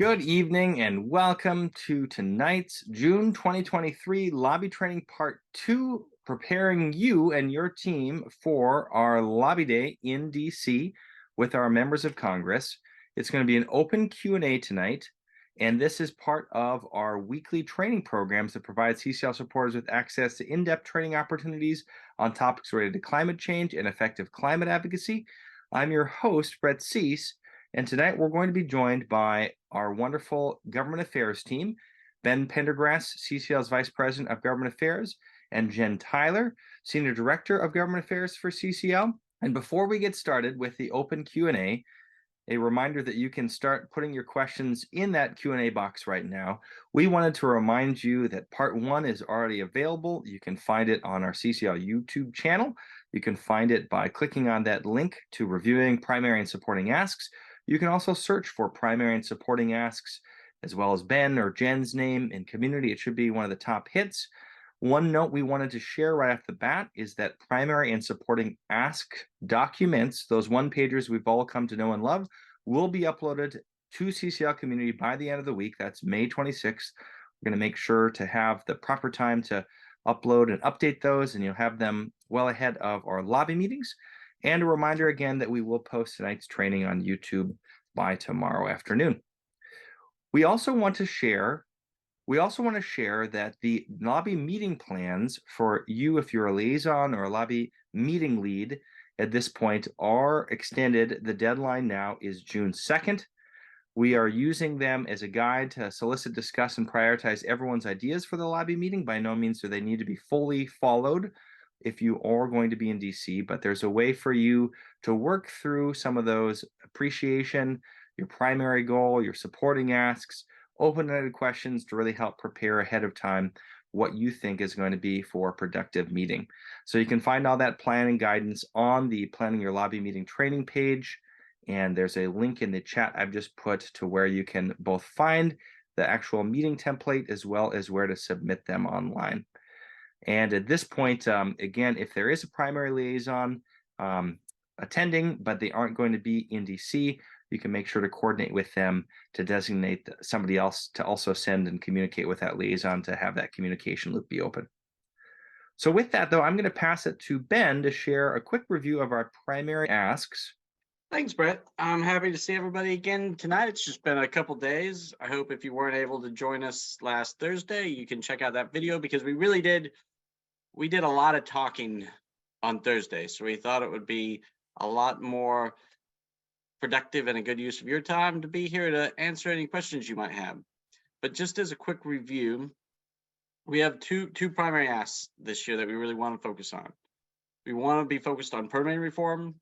Good evening and welcome to tonight's June 2023 Lobby Training Part 2, preparing you and your team for our Lobby Day in DC with our members of Congress. It's going to be an open Q&A tonight, and this is part of our weekly training programs that provide CCL supporters with access to in-depth training opportunities on topics related to climate change and effective climate advocacy. I'm your host, Brett Cease, and tonight we're going to be joined by our wonderful government affairs team, Ben Pendergrass, CCL's Vice President of Government Affairs, and Jen Tyler, Senior Director of Government Affairs for CCL. And before we get started with the open Q&A, a reminder that you can start putting your questions in that Q&A box right now. We wanted to remind you that Part 1 is already available. You can find it on our CCL YouTube channel. You can find it by clicking on that link to reviewing primary and supporting asks. You can also search for primary and supporting asks, as well as Ben or Jen's name in community. It should be one of the top hits. One note we wanted to share right off the bat is that primary and supporting ask documents, those one-pagers we've all come to know and love, will be uploaded to CCL community by the end of the week. That's May 26th. We're going to make sure to have the proper time to upload and update those, and you'll have them well ahead of our lobby meetings. And a reminder again that we will post tonight's training on YouTube by tomorrow afternoon. We also want to share that the lobby meeting plans for you, if you're a liaison or a lobby meeting lead at this point, are extended. The deadline now is June 2nd. We are using them as a guide to solicit, discuss, and prioritize everyone's ideas for the lobby meeting. By no means do they need to be fully followed if you are going to be in DC, but there's a way for you to work through some of those appreciation, your primary goal, your supporting asks, open-ended questions to really help prepare ahead of time what you think is going to be for a productive meeting. So you can find all that planning guidance on the Planning Your Lobby Meeting training page, and there's a link in the chat I've just put to where you can both find the actual meeting template as well as where to submit them online. And at this point, again, if there is a primary liaison attending, but they aren't going to be in DC, you can make sure to coordinate with them to designate somebody else to also send and communicate with that liaison to have that communication loop be open. So with that, though, I'm going to pass it to Ben to share a quick review of our primary asks. Thanks, Brett. I'm happy to see everybody again tonight. It's just been a couple days. I hope if you weren't able to join us last Thursday, you can check out that video because we did a lot of talking on Thursday. So we thought it would be a lot more productive and a good use of your time to be here to answer any questions you might have. But just as a quick review, we have two primary asks this year that we really want to focus on. We want to be focused on permitting reform.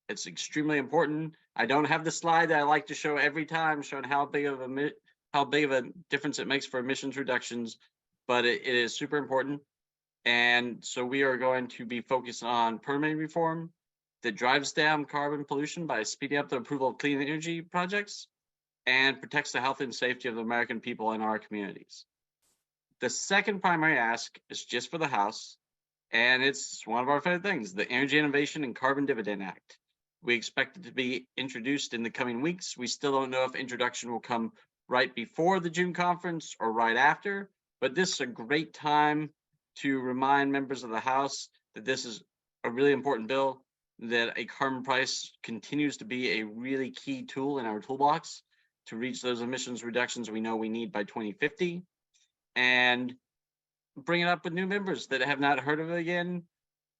It's extremely important. I don't have the slide that I like to show every time showing how big of a difference it makes for emissions reductions, but it is super important. And so we are going to be focused on permitting reform that drives down carbon pollution by speeding up the approval of clean energy projects and protects the health and safety of the American people in our communities. The second primary ask is just for the House, and it's one of our favorite things, the Energy Innovation and Carbon Dividend Act. We expect it to be introduced in the coming weeks. We still don't know if introduction will come right before the June conference or right after, but this is a great time to remind members of the House that this is a really important bill, that a carbon price continues to be a really key tool in our toolbox to reach those emissions reductions we know we need by 2050, and bring it up with new members that have not heard of it again,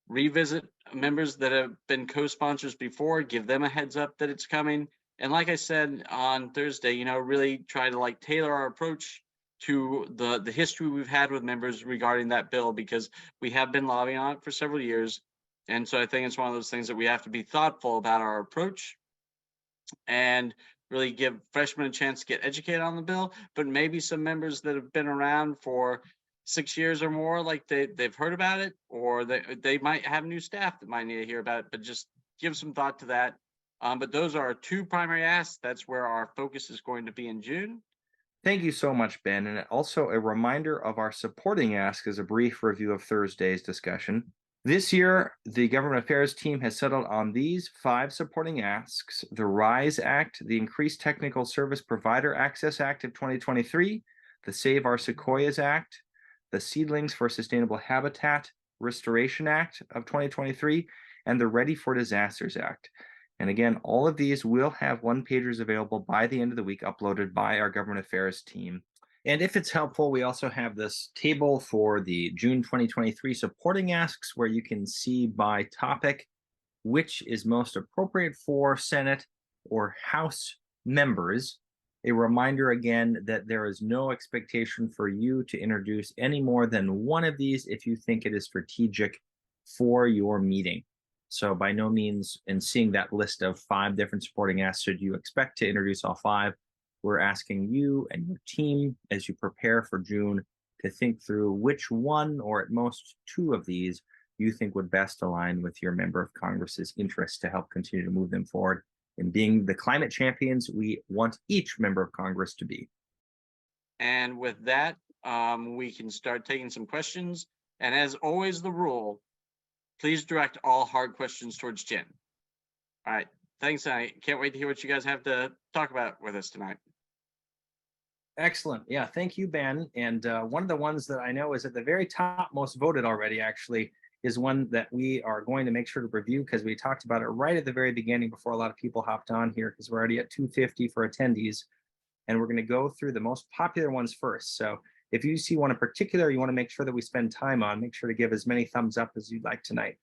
revisit members that have been co-sponsors before, give them a heads up that it's coming. And like I said on Thursday, really try to tailor our approach to the history we've had with members regarding that bill, because we have been lobbying on it for several years. And so I think it's one of those things that we have to be thoughtful about our approach and really give freshmen a chance to get educated on the bill. But maybe some members that have been around for 6 years or more, they've heard about it, or they might have new staff that might need to hear about it, but just give some thought to that. But those are our two primary asks. That's where our focus is going to be in June. Thank you so much, Ben. And also a reminder of our supporting ask as a brief review of Thursday's discussion. This year, the Government Affairs team has settled on these 5 supporting asks: the RISE Act, the Increased Technical Service Provider Access Act of 2023, the Save Our Sequoias Act, the Seedlings for Sustainable Habitat Restoration Act of 2023, and the Ready for Disasters Act. And again, all of these will have one-pagers available by the end of the week, uploaded by our Government Affairs team. And if it's helpful, we also have this table for the June 2023 supporting asks, where you can see by topic which is most appropriate for Senate or House members. A reminder again that there is no expectation for you to introduce any more than one of these if you think it is strategic for your meeting. So by no means, in seeing that list of 5 different supporting asks, should you expect to introduce all 5. We're asking you and your team, as you prepare for June, to think through which one or at most 2 of these you think would best align with your member of Congress's interests to help continue to move them forward in being the climate champions we want each member of Congress to be. And with that, we can start taking some questions. And as always, the rule, please direct all hard questions towards Jen. All right. Thanks. I can't wait to hear what you guys have to talk about with us tonight. Excellent. Yeah, thank you, Ben. And one of the ones that I know is at the very top, most voted already, actually, is one that we are going to make sure to review, because we talked about it right at the very beginning before a lot of people hopped on here, because we're already at 250 for attendees. And we're going to go through the most popular ones first. So if you see one in particular you want to make sure that we spend time on, make sure to give as many thumbs up as you'd like tonight.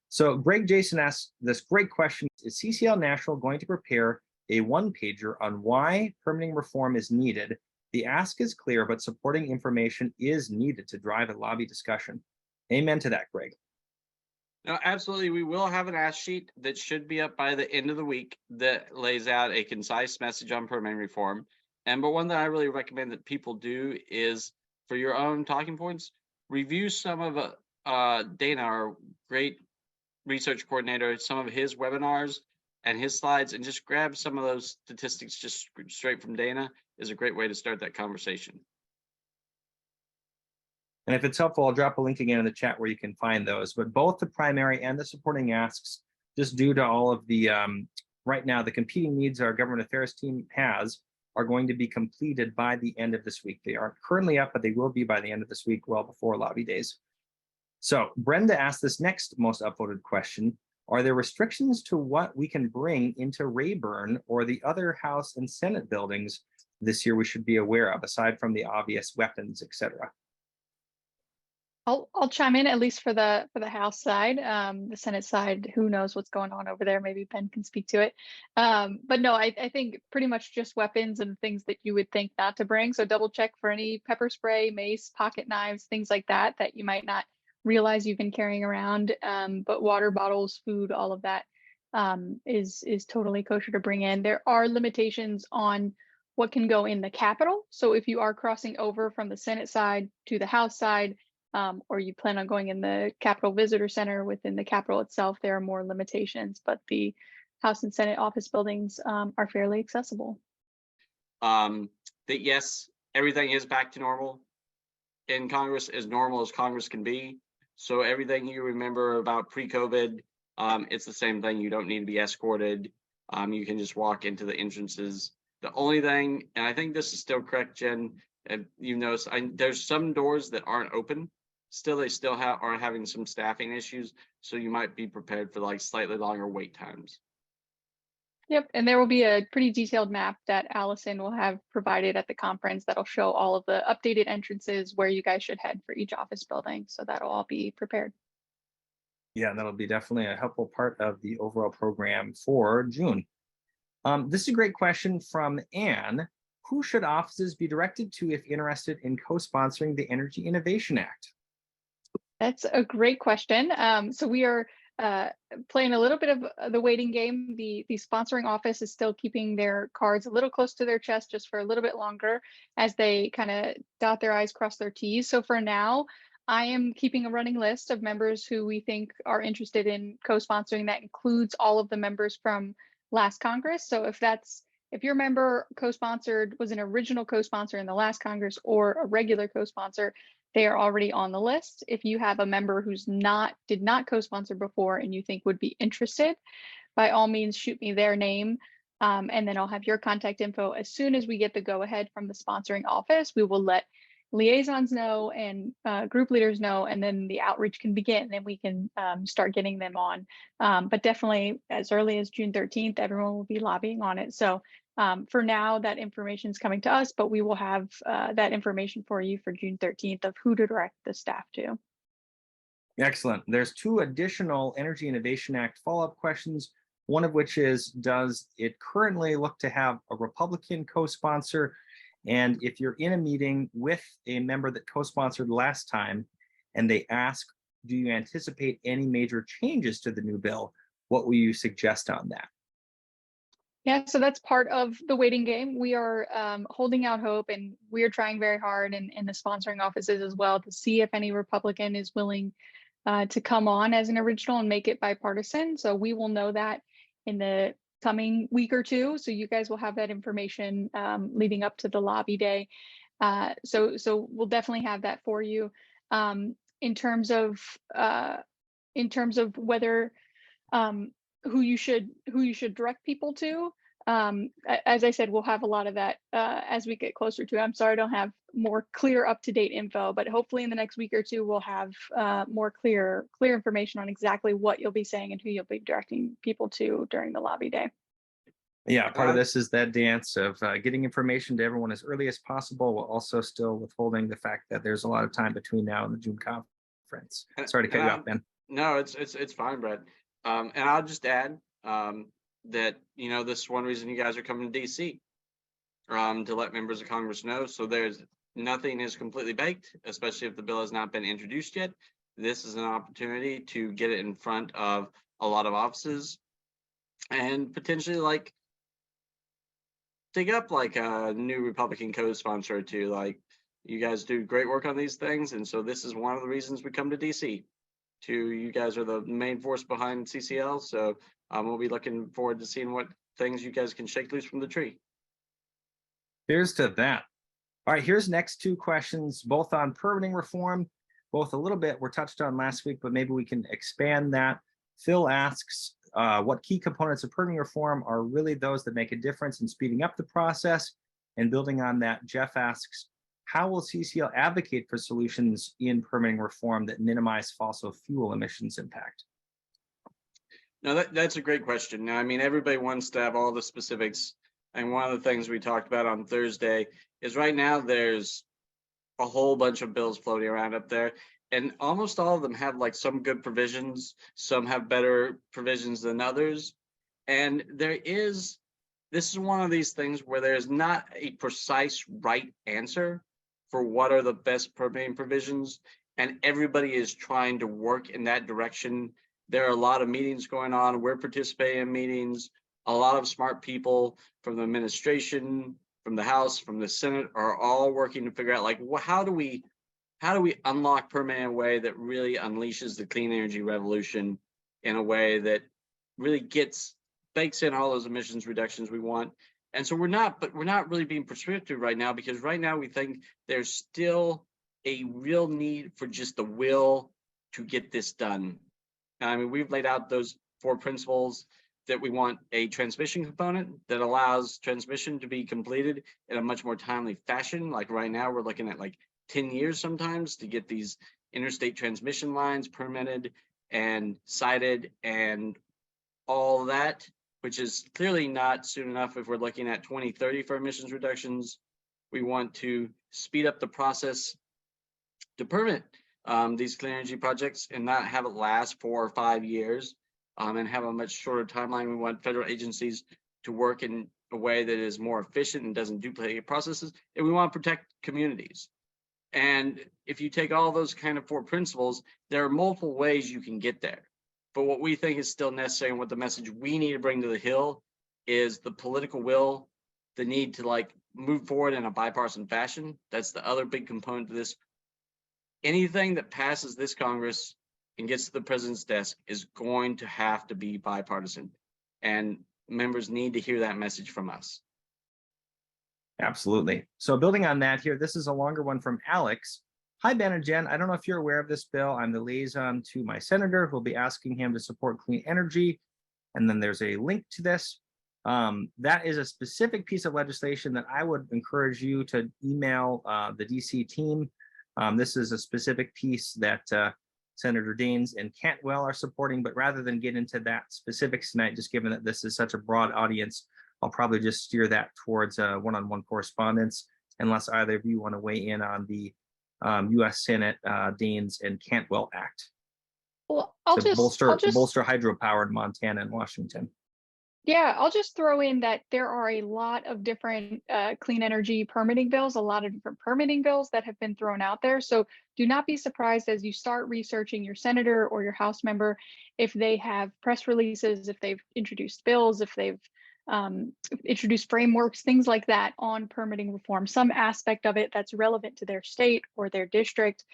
So Greg Jason asked this great question: is CCL National going to prepare a one-pager on why permitting reform is needed? The ask is clear, but supporting information is needed to drive a lobby discussion. Amen to that, Greg. No, absolutely. We will have an ask sheet that should be up by the end of the week that lays out a concise message on permitting reform. But one that I really recommend that people do is, for your own talking points, review some of Dana, our great research coordinator, some of his webinars and his slides, and just grab some of those statistics just straight from Dana is a great way to start that conversation. And if it's helpful, I'll drop a link again in the chat where you can find those. But both the primary and the supporting asks, just due to all of the, right now, the competing needs our government affairs team has, are going to be completed by the end of this week. They aren't currently up, but they will be by the end of this week, well before lobby days. So Brenda asked this next most upvoted question: are there restrictions to what we can bring into Rayburn or the other House and Senate buildings this year we should be aware of, aside from the obvious weapons, etc.? I'll chime in, at least for the House side. The Senate side, who knows what's going on over there? Maybe Ben can speak to it. But no, I think pretty much just weapons and things that you would think not to bring. So double check for any pepper spray, mace, pocket knives, things like that you might not realize you've been carrying around. But water bottles, food, all of that is totally kosher to bring in. There are limitations on what can go in the Capitol. So if you are crossing over from the Senate side to the House side, or you plan on going in the Capitol Visitor Center within the Capitol itself, there are more limitations, but the House and Senate office buildings are fairly accessible. That yes, everything is back to normal in Congress, as normal as Congress can be. So everything you remember about pre-COVID, it's the same thing. You don't need to be escorted. You can just walk into the entrances. The only thing, and I think this is still correct, Jen, you notice there's some doors that aren't open. Still, they still are having some staffing issues. So you might be prepared for like slightly longer wait times. Yep, and there will be a pretty detailed map that Allison will have provided at the conference that'll show all of the updated entrances where you guys should head for each office building. So that'll all be prepared. Yeah, that'll be definitely a helpful part of the overall program for June. This is a great question from Anne. Who should offices be directed to if interested in co-sponsoring the Energy Innovation Act? That's a great question. So we are playing a little bit of the waiting game. The sponsoring office is still keeping their cards a little close to their chest just for a little bit longer as they kind of dot their I's, cross their T's. So for now, I am keeping a running list of members who we think are interested in co-sponsoring. That includes all of the members from last Congress. So if your member co-sponsored, was an original co-sponsor in the last Congress or a regular co-sponsor, they are already on the list. If you have a member who's did not co-sponsor before and you think would be interested, by all means, shoot me their name. And then I'll have your contact info. As soon as we get the go ahead from the sponsoring office, we will let liaisons know and group leaders know, and then the outreach can begin and we can start getting them on. But definitely as early as June 13th, everyone will be lobbying on it. So for now, that information is coming to us, but we will have that information for you for June 13th of who to direct the staff to. Excellent. There's 2 additional Energy Innovation Act follow-up questions. One of which is, does it currently look to have a Republican co-sponsor? And if you're in a meeting with a member that co-sponsored last time and they ask, do you anticipate any major changes to the new bill? What will you suggest on that? Yeah, so that's part of the waiting game. We are holding out hope, and we are trying very hard in the sponsoring offices as well to see if any Republican is willing to come on as an original and make it bipartisan. So we will know that in the coming week or two. So you guys will have that information leading up to the lobby day. So we'll definitely have that for you. In terms of whether who you should direct people to, as I said, we'll have a lot of that as we get closer to it. I'm sorry I don't have more clear up-to-date info, but hopefully in the next week or two we'll have more clear information on exactly what you'll be saying and who you'll be directing people to during the lobby day. Yeah, part of this is that dance of getting information to everyone as early as possible, while also still withholding the fact that there's a lot of time between now and the June conference. Sorry to cut you off, Ben. No, it's fine, Brett. And I'll just add that, this is one reason you guys are coming to DC, to let members of Congress know. So nothing is completely baked, especially if the bill has not been introduced yet. This is an opportunity to get it in front of a lot of offices and potentially dig up a new Republican co-sponsor or two. You guys do great work on these things, and so this is one of the reasons we come to DC. You guys are the main force behind CCL, so we'll be looking forward to seeing what things you guys can shake loose from the tree. Here's to that. All right, here's next 2 questions, both on permitting reform, both a little bit were touched on last week, but maybe we can expand that. Phil asks, what key components of permitting reform are really those that make a difference in speeding up the process? And building on that, Jeff asks, how will CCL advocate for solutions in permitting reform that minimize fossil fuel emissions impact? No, that's a great question. Now, I mean, everybody wants to have all the specifics. And one of the things we talked about on Thursday is right now there's a whole bunch of bills floating around up there. And almost all of them have some good provisions. Some have better provisions than others. And this is one of these things where there's not a precise right answer for what are the best permitting provisions. And everybody is trying to work in that direction. There are a lot of meetings going on. We're participating in meetings. A lot of smart people from the administration, from the House, from the Senate are all working to figure out how do we unlock permitting in a way that really unleashes the clean energy revolution in a way that really bakes in all those emissions reductions we want. And so we're not really being prescriptive right now, because right now we think there's still a real need for just the will to get this done. I mean, we've laid out those 4 principles that we want: a transmission component that allows transmission to be completed in a much more timely fashion. Like right now, we're looking at 10 years sometimes to get these interstate transmission lines permitted and sited and all that, which is clearly not soon enough if we're looking at 2030 for emissions reductions. We want to speed up the process to permit these clean energy projects and not have it last 4 or 5 years, and have a much shorter timeline. We want federal agencies to work in a way that is more efficient and doesn't duplicate processes, and we want to protect communities. And if you take all those kind of 4 principles, there are multiple ways you can get there. But what we think is still necessary, and what the message we need to bring to the Hill, is the political will, the need to move forward in a bipartisan fashion. That's the other big component to this. Anything that passes this Congress and gets to the president's desk is going to have to be bipartisan. And members need to hear that message from us. Absolutely. So building on that here, this is a longer one from Alex. Hi, Ben and Jen. I don't know if you're aware of this bill. I'm the liaison to my senator who will be asking him to support clean energy. And then there's a link to this. That is a specific piece of legislation that I would encourage you to email the DC team. This is a specific piece that Senator Daines and Cantwell are supporting, but rather than get into that specifics tonight, just given that this is such a broad audience, I'll probably just steer that towards one-on-one correspondence, unless either of you want to weigh in on the U.S. Senate Daines and Cantwell Act Well, I'll to just bolster hydropower in Montana and Washington. Yeah, I'll just throw in that there are a lot of different clean energy permitting bills, a lot of different permitting bills that have been thrown out there. So do not be surprised as you start researching your senator or your House member if they have press releases, if they've introduced bills, if they've introduced frameworks, things like that on permitting reform, some aspect of it that's relevant to their state or their district.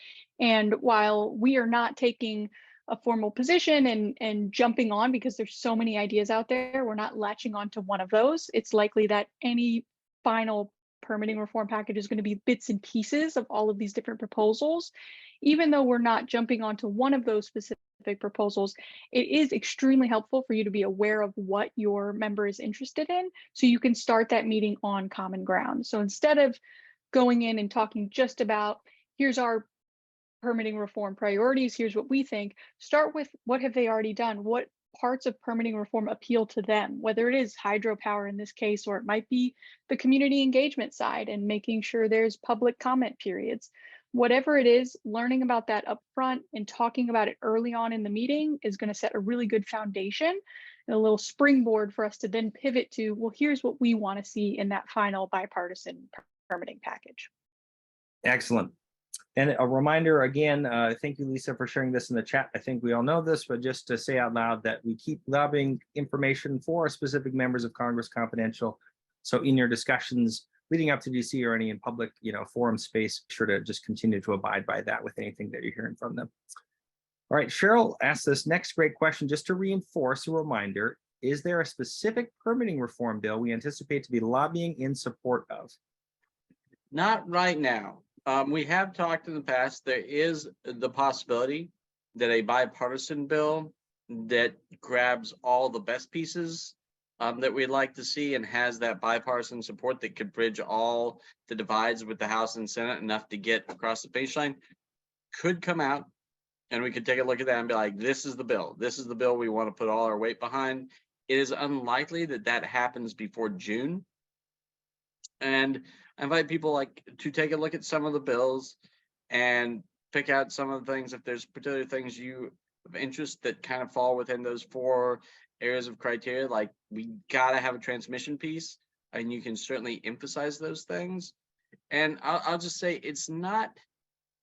And while we are not taking a formal position and jumping on because there's so many ideas out there, we're not latching on to one of those. It's likely that any final permitting reform package is going to be bits and pieces of all of these different proposals. Even though we're not jumping onto one of those specific proposals, it is extremely helpful for you to be aware of what your member is interested in so you can start that meeting on common ground. So instead of going in and talking just about, here's our permitting reform priorities, here's what we think, start with what have they already done, what parts of permitting reform appeal to them, whether it is hydropower in this case, or it might be the community engagement side and making sure there's public comment periods. Whatever it is, learning about that up front and talking about it early on in the meeting is going to set a really good foundation and a little springboard for us to then pivot to, well, here's what we want to see in that final bipartisan permitting package. Excellent. And a reminder again, thank you, Lisa, for sharing this in the chat. I think we all know this, but just to say out loud that we keep lobbying information for specific members of Congress confidential. So in your discussions leading up to DC or any in public, forum space, be sure to just continue to abide by that with anything that you're hearing from them. All right, Cheryl asked this next great question just to reinforce a reminder. Is there a specific permitting reform bill we anticipate to be lobbying in support of? Not right now. We have talked in the past, there is the possibility that a bipartisan bill that grabs all the best pieces that we'd like to see and has that bipartisan support that could bridge all the divides with the House and Senate enough to get across the finish line could come out, and we could take a look at that and be like, this is the bill. This is the bill we want to put all our weight behind. It is unlikely that that happens before June. And I invite people to take a look at some of the bills and pick out some of the things, if there's particular things you of interest that kind of fall within those 4 areas of criteria, like we gotta have a transmission piece, and you can certainly emphasize those things. And I'll just say it's not,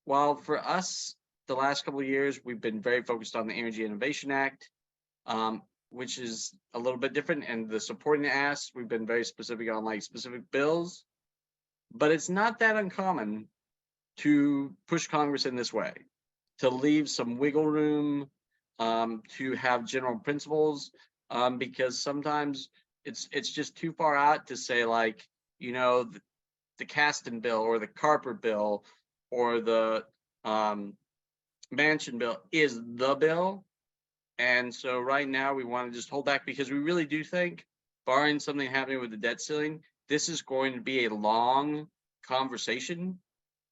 while for us, the last couple of years, we've been very focused on the Energy Innovation Act, which is a little bit different, and the supporting asks, we've been very specific on specific bills, but it's not that uncommon to push Congress in this way, to leave some wiggle room, to have general principles, because sometimes it's just too far out to say the Caston bill or the Carper bill or the Manchin bill is the bill. And so right now we want to just hold back because we really do think, barring something happening with the debt ceiling, this is going to be a long conversation.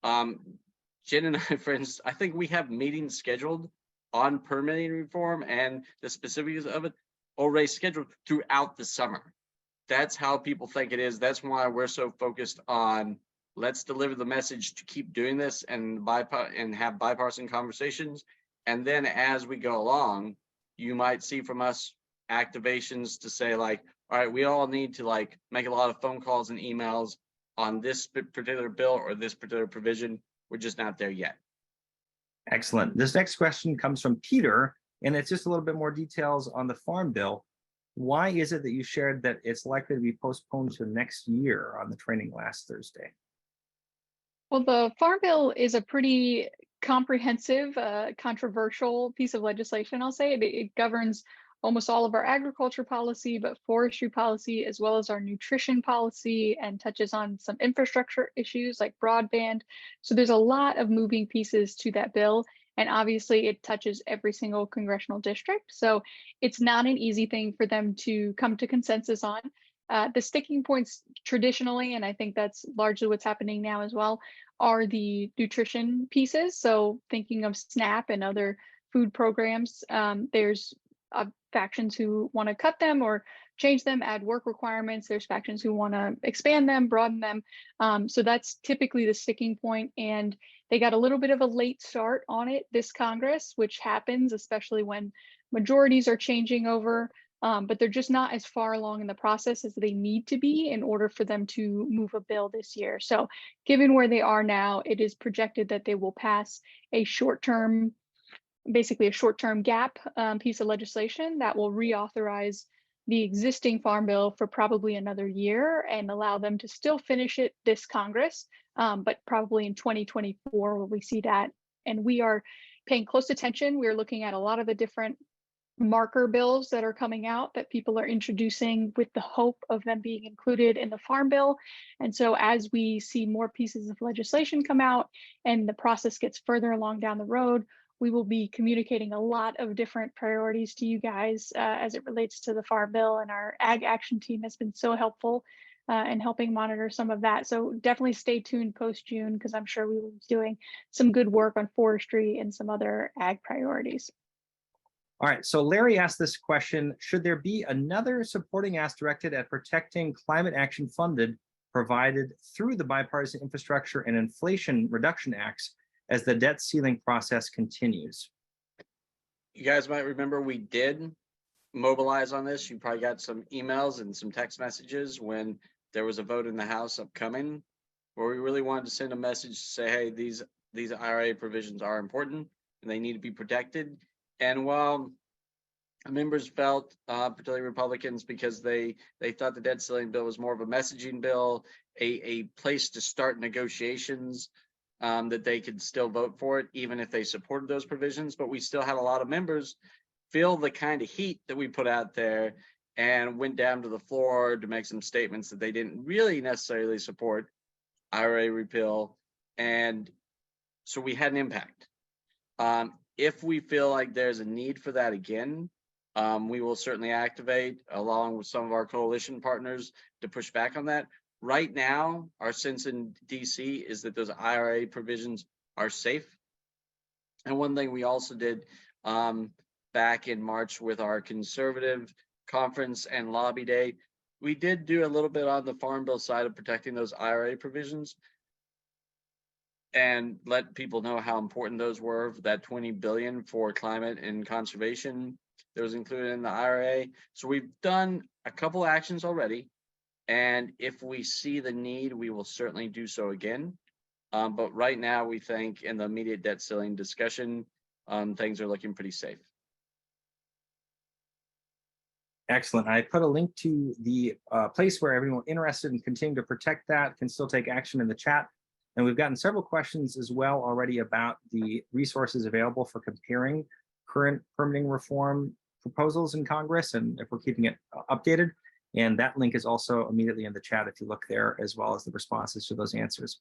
Jen and I, for instance, I think we have meetings scheduled on permitting reform and the specifics of it already scheduled throughout the summer. That's how people think it is. That's why we're so focused on let's deliver the message to keep doing this and have bipartisan conversations. And then as we go along, you might see from us activations to say all right, we all need to make a lot of phone calls and emails on this particular bill or this particular provision. We're just not there yet. Excellent. This next question comes from Peter, and it's just a little bit more details on the farm bill. Why is it that you shared that it's likely to be postponed to next year on the training last Thursday? Well, the farm bill is a pretty comprehensive, controversial piece of legislation, I'll say. It governs almost all of our agriculture policy, but forestry policy, as well as our nutrition policy, and touches on some infrastructure issues like broadband. So there's a lot of moving pieces to that bill. And obviously it touches every single congressional district. So it's not an easy thing for them to come to consensus on. The sticking points traditionally, and I think that's largely what's happening now as well, are the nutrition pieces. So thinking of SNAP and other food programs, there's factions who want to cut them or change them, add work requirements. There's factions who want to expand them, broaden them. So that's typically the sticking point. And they got a little bit of a late start on it this Congress, which happens, especially when majorities are changing over. But they're just not as far along in the process as they need to be in order for them to move a bill this year. So given where they are now, it is projected that they will pass a short-term, basically a short-term gap piece of legislation that will reauthorize the existing farm bill for probably another year and allow them to still finish it this Congress, but probably in 2024 will we see that. And we are paying close attention. We're looking at a lot of the different marker bills that are coming out that people are introducing with the hope of them being included in the farm bill. And so as we see more pieces of legislation come out and the process gets further along down the road, we will be communicating a lot of different priorities to you guys as it relates to the farm bill, and our ag action team has been so helpful in helping monitor some of that. So definitely stay tuned post-June, because I'm sure we will be doing some good work on forestry and some other ag priorities. All right, so Larry asked this question: should there be another supporting ask directed at protecting climate action funded provided through the Bipartisan Infrastructure and Inflation Reduction Acts as the debt ceiling process continues? You guys might remember we did mobilize on this. You probably got some emails and some text messages when there was a vote in the House upcoming, where we really wanted to send a message to say, hey, these IRA provisions are important and they need to be protected. And while members felt, particularly Republicans, because they thought the debt ceiling bill was more of a messaging bill, a place to start negotiations, that they could still vote for it, even if they supported those provisions. But we still had a lot of members feel the kind of heat that we put out there and went down to the floor to make some statements that they didn't really necessarily support IRA repeal. And so we had an impact. If we feel like there's a need for that again, we will certainly activate along with some of our coalition partners to push back on that. Right now, our sense in DC is that those IRA provisions are safe. And one thing we also did back in March with our conservative conference and lobby day, we did do a little bit on the farm bill side of protecting those IRA provisions and let people know how important those were. That $20 billion for climate and conservation that was included in the IRA. So we've done a couple actions already. And if we see the need, we will certainly do so again. But right now, we think in the immediate debt ceiling discussion, things are looking pretty safe. Excellent. I put a link to the place where everyone interested in continuing to protect that can still take action in the chat. And we've gotten several questions as well already about the resources available for comparing current permitting reform proposals in Congress and if we're keeping it updated. And that link is also immediately in the chat if you look there, as well as the responses to those answers.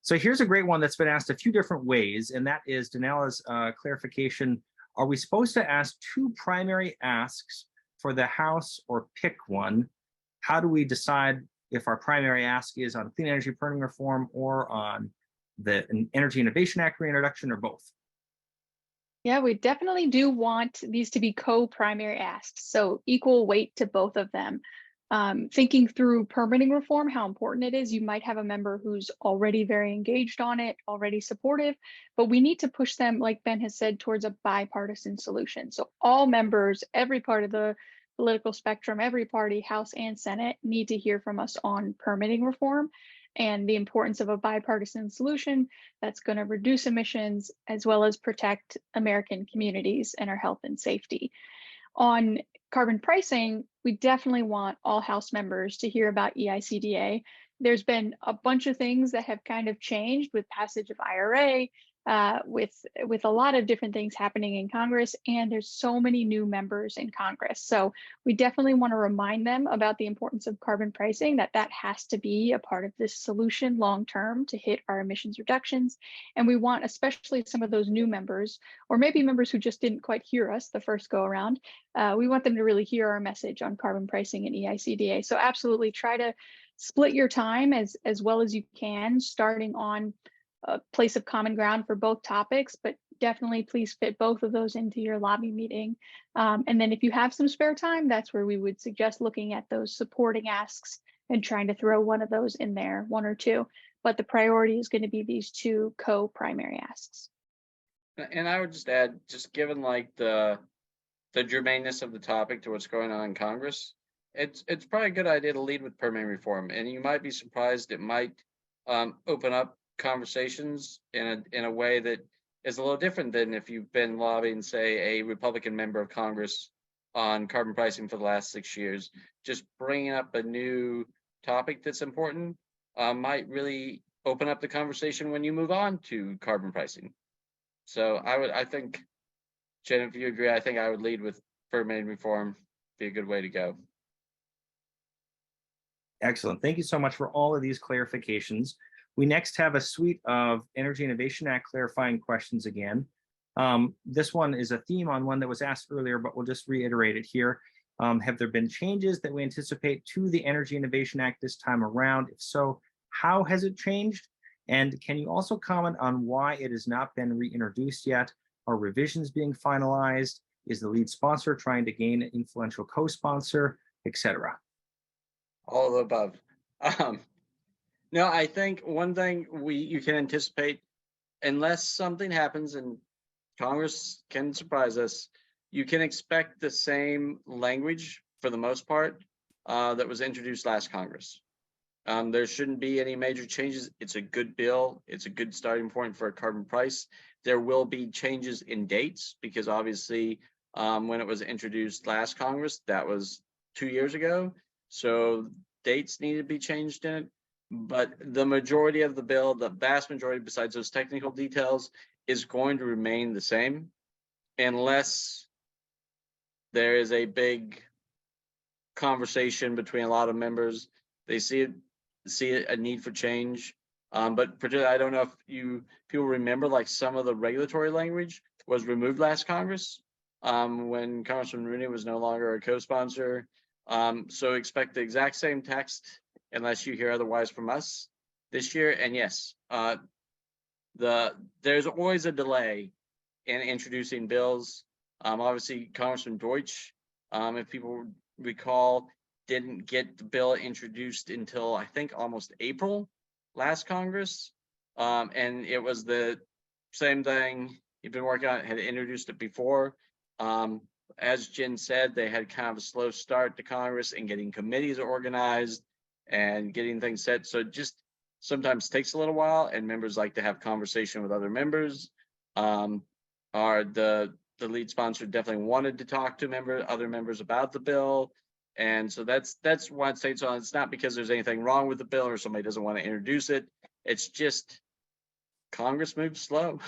So here's a great one that's been asked a few different ways, and that is Danella's clarification. Are we supposed to ask two primary asks for the House or pick one? How do we decide if our primary ask is on clean energy permitting reform or on the Energy Innovation Act reintroduction, or both? Yeah, we definitely do want these to be co-primary asks, so equal weight to both of them. Thinking through permitting reform, how important it is, you might have a member who's already very engaged on it, already supportive, but we need to push them, like Ben has said, towards a bipartisan solution. So all members, every part of the political spectrum, every party, House and Senate, need to hear from us on permitting reform and the importance of a bipartisan solution that's going to reduce emissions as well as protect American communities and our health and safety. On carbon pricing, we definitely want all House members to hear about EICDA. There's been a bunch of things that have kind of changed with passage of IRA, with a lot of different things happening in Congress, and there's so many new members in Congress. So we definitely want to remind them about the importance of carbon pricing, that has to be a part of this solution long term to hit our emissions reductions. And we want especially some of those new members, or maybe members who just didn't quite hear us the first go around, we want them to really hear our message on carbon pricing and EICDA. So absolutely try to split your time as well as you can, starting on a place of common ground for both topics, but definitely please fit both of those into your lobby meeting. And then if you have some spare time, that's where we would suggest looking at those supporting asks and trying to throw one of those in there, one or two. But the priority is going to be these two co-primary asks. And I would just add, just given like the germaneness of the topic to what's going on in Congress, it's probably a good idea to lead with permitting reform. And you might be surprised, it might open up conversations in a way that is a little different than if you've been lobbying, say, a Republican member of Congress on carbon pricing for the last 6 years. Just bringing up a new topic that's important might really open up the conversation when you move on to carbon pricing. So I think, Jen, if you agree, I think I would lead with permitting reform. Be a good way to go. Excellent. Thank you so much for all of these clarifications. We next have a suite of Energy Innovation Act clarifying questions again. This one is a theme on one that was asked earlier, but we'll just reiterate it here. Have there been changes that we anticipate to the Energy Innovation Act this time around? If so, how has it changed? And can you also comment on why it has not been reintroduced yet? Are revisions being finalized? Is the lead sponsor trying to gain an influential co-sponsor, etc.? All of the above. No, I think one thing you can anticipate, unless something happens and Congress can surprise us, you can expect the same language for the most part that was introduced last Congress. There shouldn't be any major changes. It's a good bill. It's a good starting point for a carbon price. There will be changes in dates because obviously when it was introduced last Congress, that was 2 years ago. So dates need to be changed in it. But the majority of the bill, the vast majority besides those technical details, is going to remain the same unless there is a big conversation between a lot of members. They see a need for change. But particularly, I don't know if people remember, like some of the regulatory language was removed last Congress when Congressman Rooney was no longer a co-sponsor. So expect the exact same text unless you hear otherwise from us this year. And yes, there's always a delay in introducing bills. Obviously, Congressman Deutsch, if people recall, didn't get the bill introduced until I think almost April last Congress. And it was the same thing he'd been working on, had introduced it before. As Jen said, they had kind of a slow start to Congress and getting committees organized and getting things set. So it just sometimes takes a little while, and members like to have conversation with other members. The lead sponsor definitely wanted to talk to other members about the bill. And so that's why I'd say so. It's not because there's anything wrong with the bill or somebody doesn't want to introduce it. It's just Congress moves slow.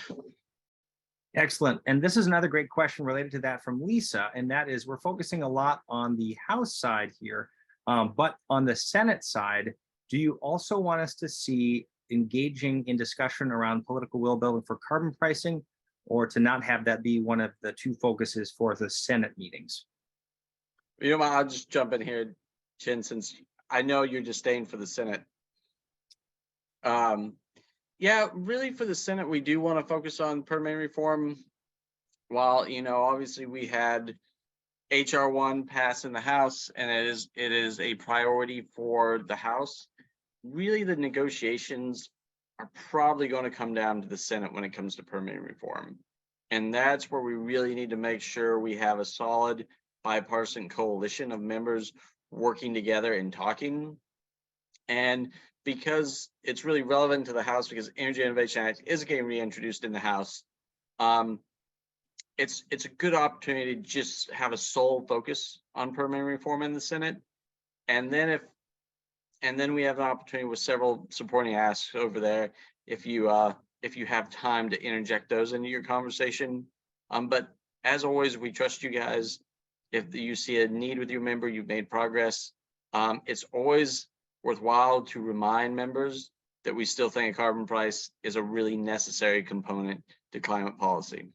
Excellent. And this is another great question related to that from Lisa, and that is, we're focusing a lot on the House side here, but on the Senate side, do you also want us to see engaging in discussion around political will building for carbon pricing, or to not have that be one of the two focuses for the Senate meetings? You know, I'll just jump in here, Jen, since I know you're just staying for the Senate. Yeah, really for the Senate, we do want to focus on permitting reform. While, obviously we had HR 1 pass in the House, and it is a priority for the House. Really, the negotiations are probably going to come down to the Senate when it comes to permitting reform. And that's where we really need to make sure we have a solid bipartisan coalition of members working together and talking. And because it's really relevant to the House, because Energy Innovation Act is getting reintroduced in the House, it's a good opportunity to just have a sole focus on permitting reform in the Senate. And then we have an opportunity with several supporting asks over there. If you if you have time to interject those into your conversation. But as always, we trust you guys. If you see a need with your member, you've made progress. It's always worthwhile to remind members that we still think a carbon price is a really necessary component to climate policy.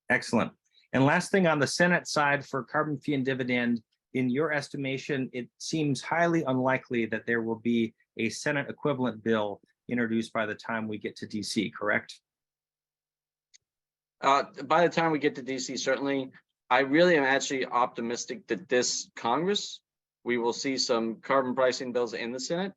Excellent. And last thing on the Senate side for carbon fee and dividend, in your estimation, it seems highly unlikely that there will be a Senate equivalent bill introduced by the time we get to DC, correct? By the time we get to DC, certainly. I really am actually optimistic that this Congress, we will see some carbon pricing bills in the Senate,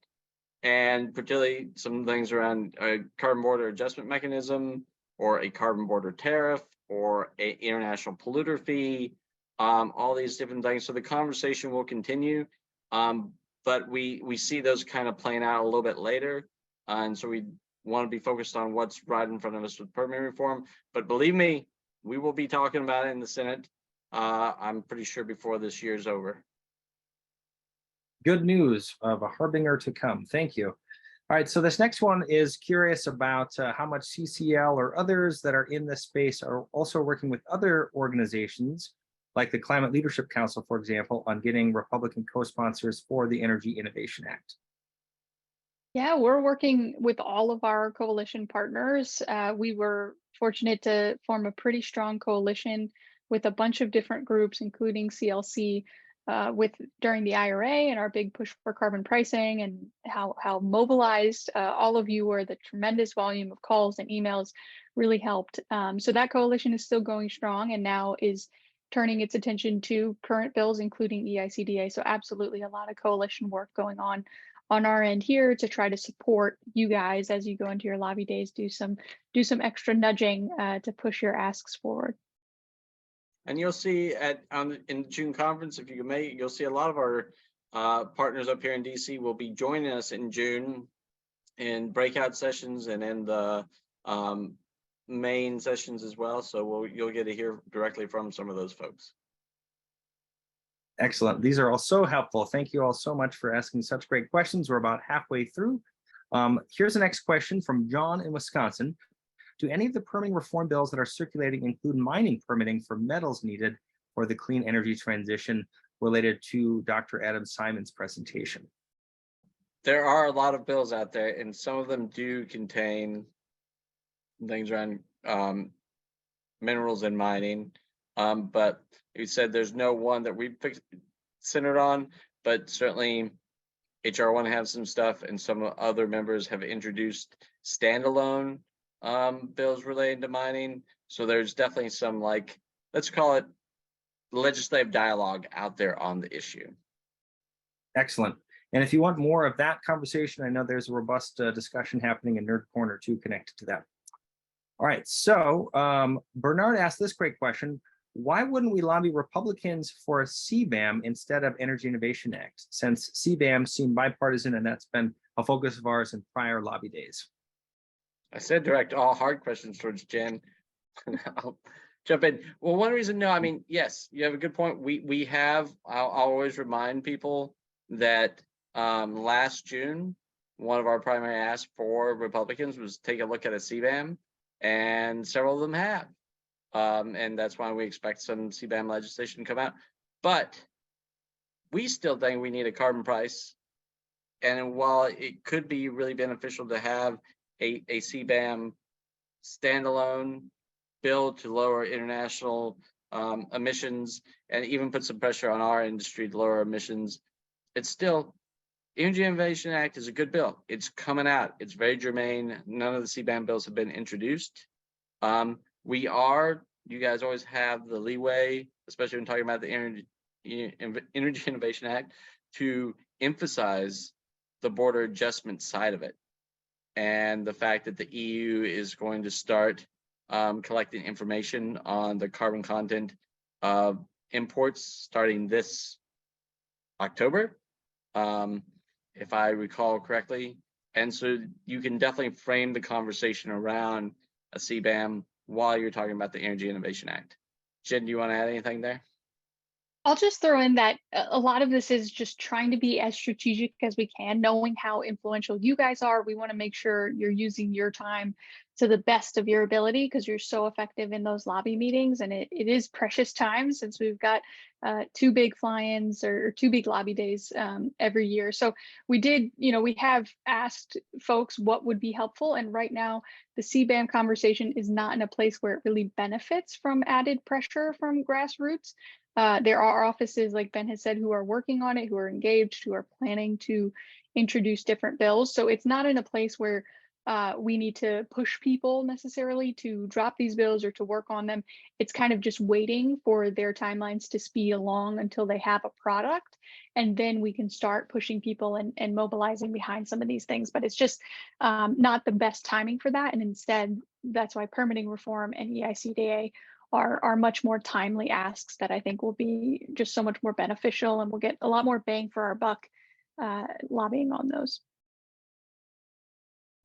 and particularly some things around a carbon border adjustment mechanism, or a carbon border tariff, or an international polluter fee, all these different things. So the conversation will continue, but we see those kind of playing out a little bit later. And so we want to be focused on what's right in front of us with permit reform. But believe me, we will be talking about it in the Senate, I'm pretty sure, before this year's over. Good news of a harbinger to come. Thank you. All right, so this next one is curious about how much CCL or others that are in this space are also working with other organizations, like the Climate Leadership Council, for example, on getting Republican co-sponsors for the Energy Innovation Act. Yeah, we're working with all of our coalition partners. We were fortunate to form a pretty strong coalition with a bunch of different groups, including CLC, during the IRA and our big push for carbon pricing, and how mobilized all of you were. The tremendous volume of calls and emails really helped. So that coalition is still going strong and now is turning its attention to current bills, including EICDA. So absolutely a lot of coalition work going on our end here to try to support you guys as you go into your lobby days. Do some extra nudging to push your asks forward. And you'll see in the June conference, if you can make it, you'll see a lot of our partners up here in DC will be joining us in June in breakout sessions and in the main sessions as well. So you'll get to hear directly from some of those folks. Excellent. These are all so helpful. Thank you all so much for asking such great questions. We're about halfway through. Here's the next question from John in Wisconsin. Do any of the permitting reform bills that are circulating include mining permitting for metals needed for the clean energy transition related to Dr. Adam Simon's presentation? There are a lot of bills out there, and some of them do contain things around minerals and mining. But you said there's no one that we centered on, but certainly HR 1 has some stuff, and some other members have introduced standalone bills relating to mining. So there's definitely some, like, let's call it legislative dialogue out there on the issue. Excellent. And if you want more of that conversation, I know there's a robust discussion happening in Nerd Corner too, connected to that. All right, so Bernard asked this great question. Why wouldn't we lobby Republicans for a CBAM instead of Energy Innovation Act, since CBAM seemed bipartisan and that's been a focus of ours in prior lobby days? I said direct all hard questions towards Jen. I'll jump in. Well, one reason, no, I mean, yes, you have a good point. We have, I'll always remind people that last June, one of our primary asks for Republicans was take a look at a CBAM, and several of them have. And that's why we expect some CBAM legislation to come out. But we still think we need a carbon price. And while it could be really beneficial to have a CBAM standalone bill to lower international emissions and even put some pressure on our industry to lower emissions, it's still, Energy Innovation Act is a good bill. It's coming out. It's very germane. None of the CBAM bills have been introduced. You guys always have the leeway, especially when talking about the Energy Innovation Act, to emphasize the border adjustment side of it. And the fact that the EU is going to start collecting information on the carbon content of imports starting this October, if I recall correctly. And so you can definitely frame the conversation around a CBAM while you're talking about the Energy Innovation Act. Jen, do you want to add anything there? I'll just throw in that a lot of this is just trying to be as strategic as we can, knowing how influential you guys are. We want to make sure you're using your time to the best of your ability because you're so effective in those lobby meetings. And it is precious time since we've got two big fly-ins or two big lobby days every year. So we did, we have asked folks what would be helpful. And right now, the CBAM conversation is not in a place where it really benefits from added pressure from grassroots. There are offices, like Ben has said, who are working on it, who are engaged, who are planning to introduce different bills. So it's not in a place where we need to push people necessarily to drop these bills or to work on them. It's kind of just waiting for their timelines to speed along until they have a product. And then we can start pushing people and mobilizing behind some of these things. But it's just not the best timing for that. And instead, that's why permitting reform and EICDA are much more timely asks that I think will be just so much more beneficial, and we'll get a lot more bang for our buck lobbying on those.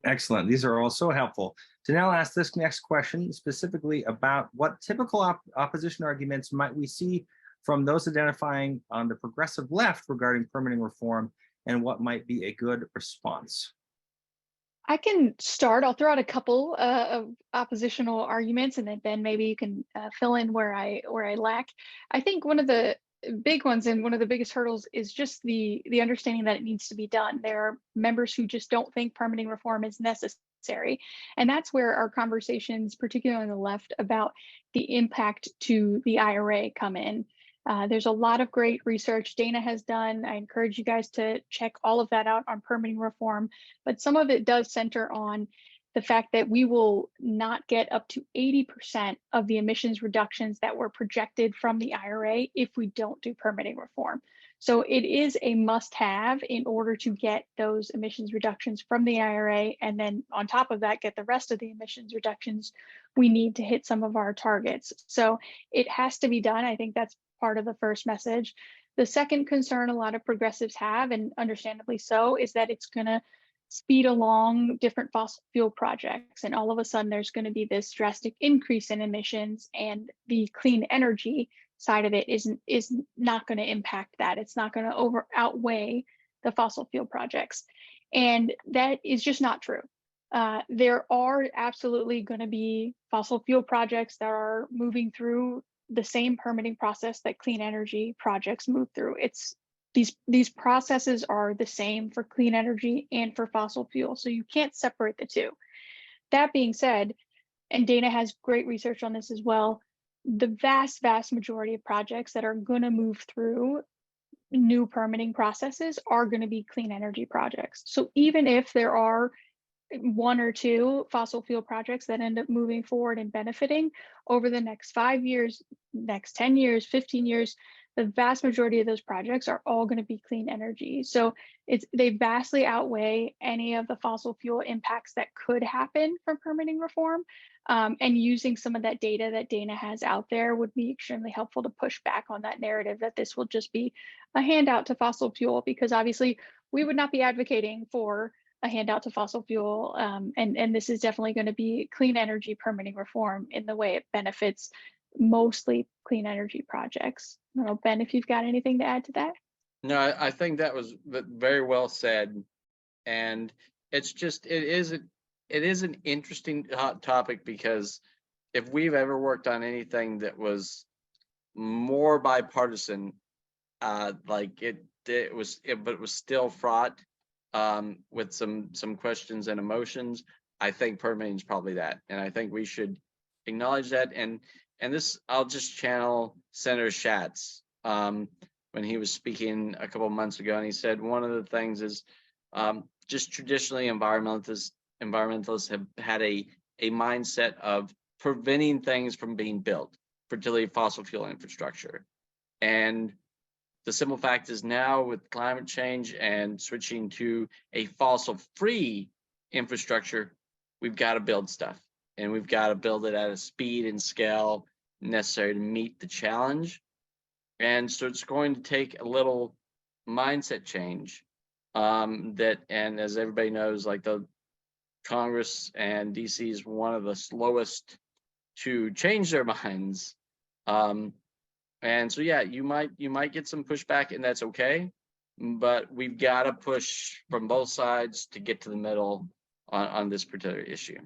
Excellent. These are all so helpful. To now ask this next question specifically about what typical opposition arguments might we see from those identifying on the progressive left regarding permitting reform, and what might be a good response? I can start. I'll throw out a couple of oppositional arguments, and then Ben, maybe you can fill in where I lack. I think one of the big ones and one of the biggest hurdles is just the understanding that it needs to be done. There are members who just don't think permitting reform is necessary, and that's where our conversations, particularly on the left, about the impact to the IRA come in. There's a lot of great research Dana has done. I encourage you guys to check all of that out on permitting reform, but some of it does center on the fact that we will not get up to 80% of the emissions reductions that were projected from the IRA if we don't do permitting reform. So it is a must-have in order to get those emissions reductions from the IRA, and then on top of that, get the rest of the emissions reductions we need to hit some of our targets. So it has to be done. I think that's part of the first message. The second concern a lot of progressives have, and understandably so, is that it's going to speed along different fossil fuel projects. And all of a sudden, there's going to be this drastic increase in emissions, and the clean energy side of it is not going to impact that. It's not going to outweigh the fossil fuel projects. And that is just not true. There are absolutely going to be fossil fuel projects that are moving through the same permitting process that clean energy projects move through. It's these processes are the same for clean energy and for fossil fuel, so you can't separate the two. That being said, and Dana has great research on this as well, the vast majority of projects that are going to move through new permitting processes are going to be clean energy projects. So even if there are one or two fossil fuel projects that end up moving forward and benefiting over the next 5 years, next 10 years, 15 years, the vast majority of those projects are all going to be clean energy. So they vastly outweigh any of the fossil fuel impacts that could happen from permitting reform. And using some of that data that Dana has out there would be extremely helpful to push back on that narrative that this will just be a handout to fossil fuel, because obviously we would not be advocating for a handout to fossil fuel. And this is definitely going to be clean energy permitting reform in the way it benefits mostly clean energy projects. I don't know, Ben, if you've got anything to add to that. No, I think that was very well said. And it's just, it is an interesting topic, because if we've ever worked on anything that was more bipartisan, but it was still fraught with some questions and emotions, I think permitting is probably that. And I think we should acknowledge that. And this, I'll just channel Senator Schatz when he was speaking a couple of months ago, and he said one of the things is just traditionally environmentalists have had a mindset of preventing things from being built, particularly fossil fuel infrastructure. And the simple fact is, now with climate change and switching to a fossil-free infrastructure, we've got to build stuff, and we've got to build it at a speed and scale necessary to meet the challenge. And so it's going to take a little mindset change. And as everybody knows, like, the Congress and DC is one of the slowest to change their minds. And so, yeah, you might get some pushback, and that's okay. But we've got to push from both sides to get to the middle on this particular issue.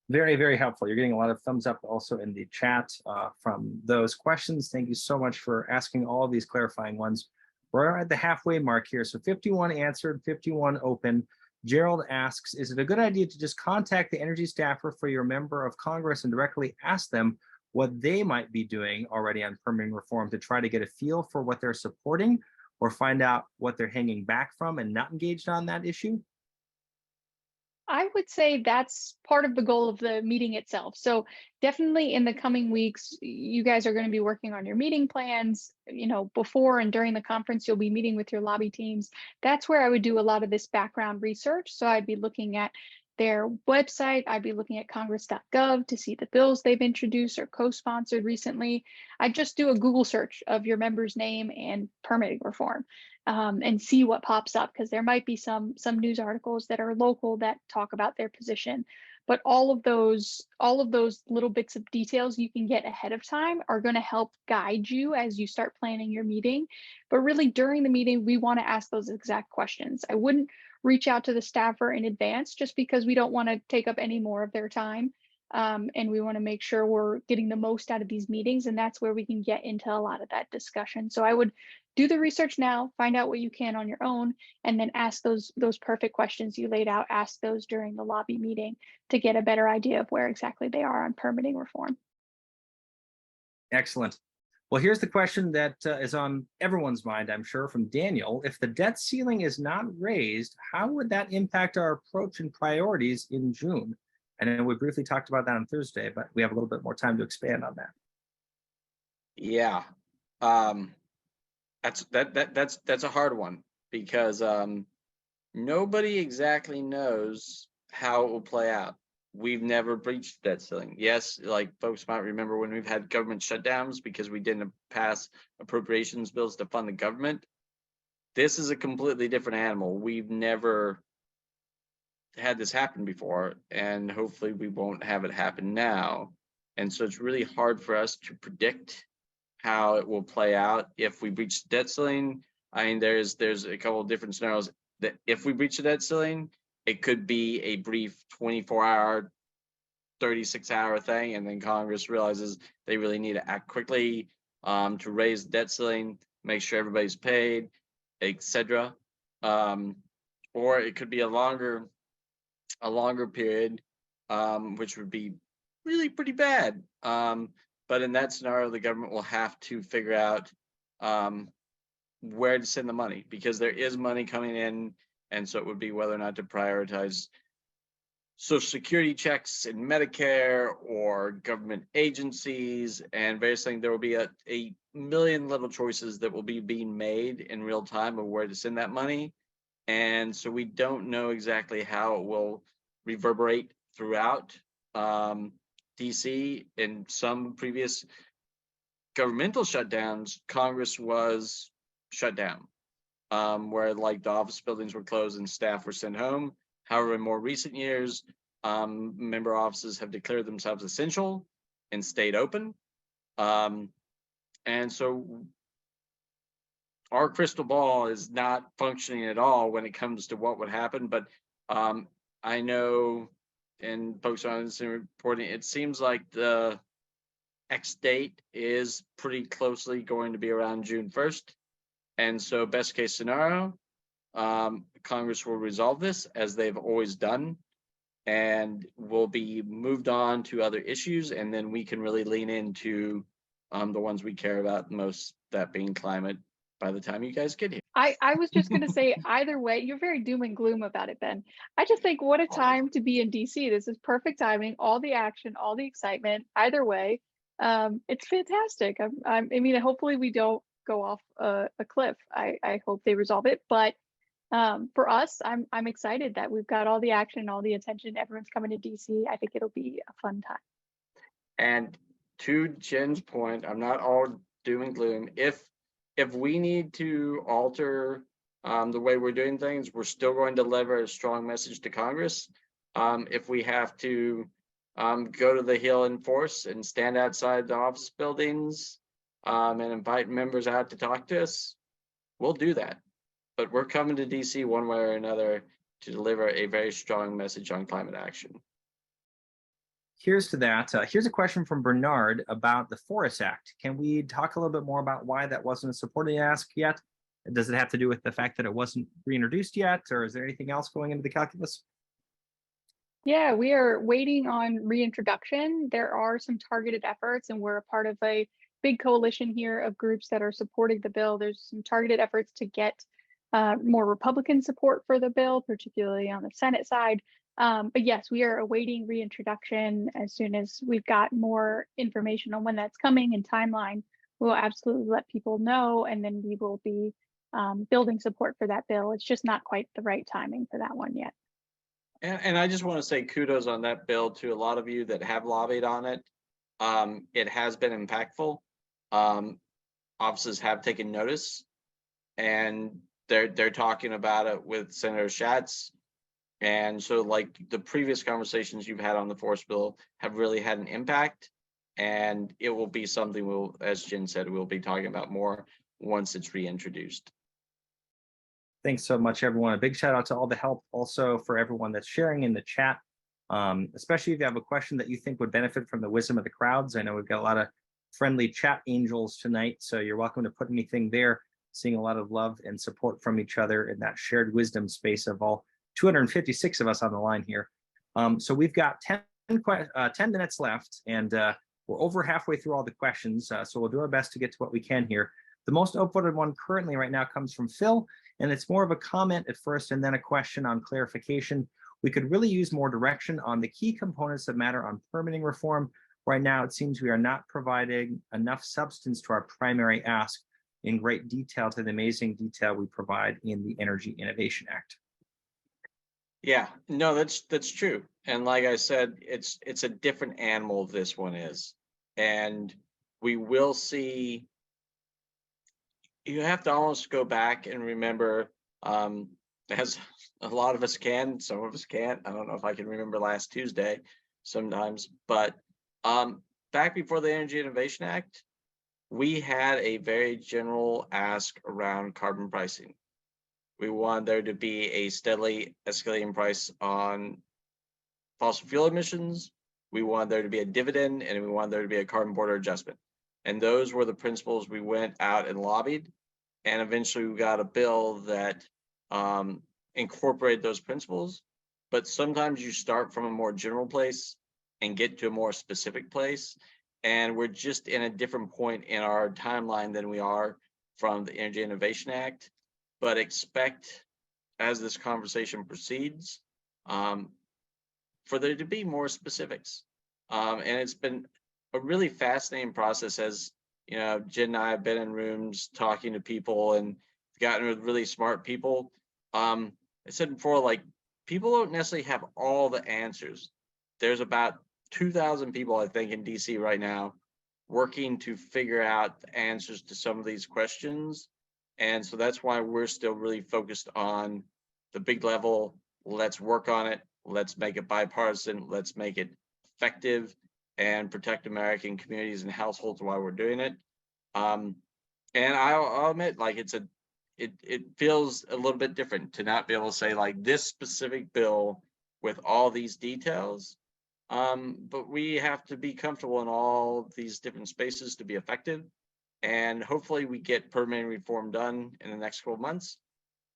Very, very helpful. You're getting a lot of thumbs up also in the chat from those questions. Thank you so much for asking all of these clarifying ones. We're at the halfway mark here. So 51 answered, 51 open. Gerald asks, is it a good idea to just contact the energy staffer for your member of Congress and directly ask them what they might be doing already on permitting reform to try to get a feel for what they're supporting or find out what they're hanging back from and not engaged on that issue? I would say that's part of the goal of the meeting itself. So definitely in the coming weeks, you guys are going to be working on your meeting plans. Before and during the conference, you'll be meeting with your lobby teams. That's where I would do a lot of this background research. So I'd be looking at their website. I'd be looking at congress.gov to see the bills they've introduced or co-sponsored recently. I'd just do a Google search of your member's name and permitting reform. And see what pops up, because there might be some news articles that are local that talk about their position. But all of those little bits of details you can get ahead of time are going to help guide you as you start planning your meeting. But really during the meeting, we want to ask those exact questions. I wouldn't reach out to the staffer in advance just because we don't want to take up any more of their time. And we want to make sure we're getting the most out of these meetings, and that's where we can get into a lot of that discussion. So I would do the research now, find out what you can on your own, and then ask those perfect questions you laid out, ask those during the lobby meeting to get a better idea of where exactly they are on permitting reform. Excellent. Well, here's the question that is on everyone's mind, I'm sure, from Daniel. If the debt ceiling is not raised, how would that impact our approach and priorities in June? And we briefly talked about that on Thursday, but we have a little bit more time to expand on that. Yeah, that's a hard one, because nobody exactly knows how it will play out. We've never breached debt ceiling. Yes, like folks might remember when we've had government shutdowns because we didn't pass appropriations bills to fund the government. This is a completely different animal. We've never had this happen before, and hopefully we won't have it happen now. And so it's really hard for us to predict how it will play out if we breach the debt ceiling. I mean, there's a couple of different scenarios that if we breach the debt ceiling, it could be a brief 24-hour, 36-hour thing, and then Congress realizes they really need to act quickly to raise the debt ceiling, make sure everybody's paid, etc. Or it could be a longer period, which would be really pretty bad. But in that scenario, the government will have to figure out where to send the money, because there is money coming in. And so it would be whether or not to prioritize Social Security checks in Medicare or government agencies and various things. There will be a million little choices that will be being made in real time of where to send that money. And so we don't know exactly how it will reverberate throughout DC. In some previous governmental shutdowns, Congress was shut down, where like the office buildings were closed and staff were sent home. However, in more recent years, member offices have declared themselves essential and stayed open. And so our crystal ball is not functioning at all when it comes to what would happen. But I know, and folks on this reporting, it seems like the X date is pretty closely going to be around June 1st. And so best case scenario, Congress will resolve this as they've always done, and will be moved on to other issues. And then we can really lean into the ones we care about most, that being climate, by the time you guys get here. I was just going to say, either way, you're very doom and gloom about it, Ben. I just think what a time to be in DC. This is perfect timing, all the action, all the excitement. Either way, it's fantastic. I mean, hopefully we don't go off a cliff. I hope they resolve it. But for us, I'm excited that we've got all the action, all the attention. Everyone's coming to DC. I think it'll be a fun time. And to Jen's point, I'm not all doom and gloom. If we need to alter the way we're doing things, we're still going to deliver a strong message to Congress. If we have to go to the Hill in force and stand outside the office buildings and invite members out to talk to us, we'll do that. But we're coming to DC one way or another to deliver a very strong message on climate action. Here's to that. Here's a question from Bernard about the Forest Act. Can we talk a little bit more about why that wasn't a supporting ask yet? Does it have to do with the fact that it wasn't reintroduced yet, or is there anything else going into the calculus? Yeah, we are waiting on reintroduction. There are some targeted efforts, and we're a part of a big coalition here of groups that are supporting the bill. There's some targeted efforts to get more Republican support for the bill, particularly on the Senate side. But yes, we are awaiting reintroduction. As soon as we've got more information on when that's coming and timeline, we'll absolutely let people know, and then we will be building support for that bill. It's just not quite the right timing for that one yet. And I just want to say kudos on that bill to a lot of you that have lobbied on it. It has been impactful. Offices have taken notice, and they're talking about it with Senator Schatz. And so, like, the previous conversations you've had on the forest bill have really had an impact, and it will be something we'll, as Jen said, we'll be talking about more once it's reintroduced. Thanks so much, everyone. A big shout out to all the help also for everyone that's sharing in the chat, especially if you have a question that you think would benefit from the wisdom of the crowds. I know we've got a lot of friendly chat angels tonight, so you're welcome to put anything there. Seeing a lot of love and support from each other in that shared wisdom space of all 256 of us on the line here. So we've got 10 minutes left, and we're over halfway through all the questions, so we'll do our best to get to what we can here. The most upvoted one currently right now comes from Phil, and it's more of a comment at first and then a question on clarification. We could really use more direction on the key components that matter on permitting reform. Right now, it seems we are not providing enough substance to our primary ask in great detail to the amazing detail we provide in the Energy Innovation Act. Yeah, no, that's true. And like I said, it's a different animal, this one is. And we will see, you have to almost go back and remember, as a lot of us can, some of us can't. I don't know if I can remember last Tuesday sometimes, but back before the Energy Innovation Act, we had a very general ask around carbon pricing. We want there to be a steadily escalating price on fossil fuel emissions. We want there to be a dividend, and we want there to be a carbon border adjustment. And those were the principles we went out and lobbied. And eventually we got a bill that incorporated those principles. But sometimes you start from a more general place and get to a more specific place. And we're just in a different point in our timeline than we are from the Energy Innovation Act. But expect, as this conversation proceeds, for there to be more specifics. And it's been a really fascinating process, as you know, Jen and I have been in rooms talking to people and gotten with really smart people. I said before, like, people don't necessarily have all the answers. There's about 2,000 people, I think, in DC right now working to figure out the answers to some of these questions. And so that's why we're still really focused on the big level. Let's work on it. Let's make it bipartisan. Let's make it effective and protect American communities and households while we're doing it. And I'll admit, like, it feels a little bit different to not be able to say, like, this specific bill with all these details. But we have to be comfortable in all these different spaces to be effective. And hopefully we get permitting reform done in the next 12 months.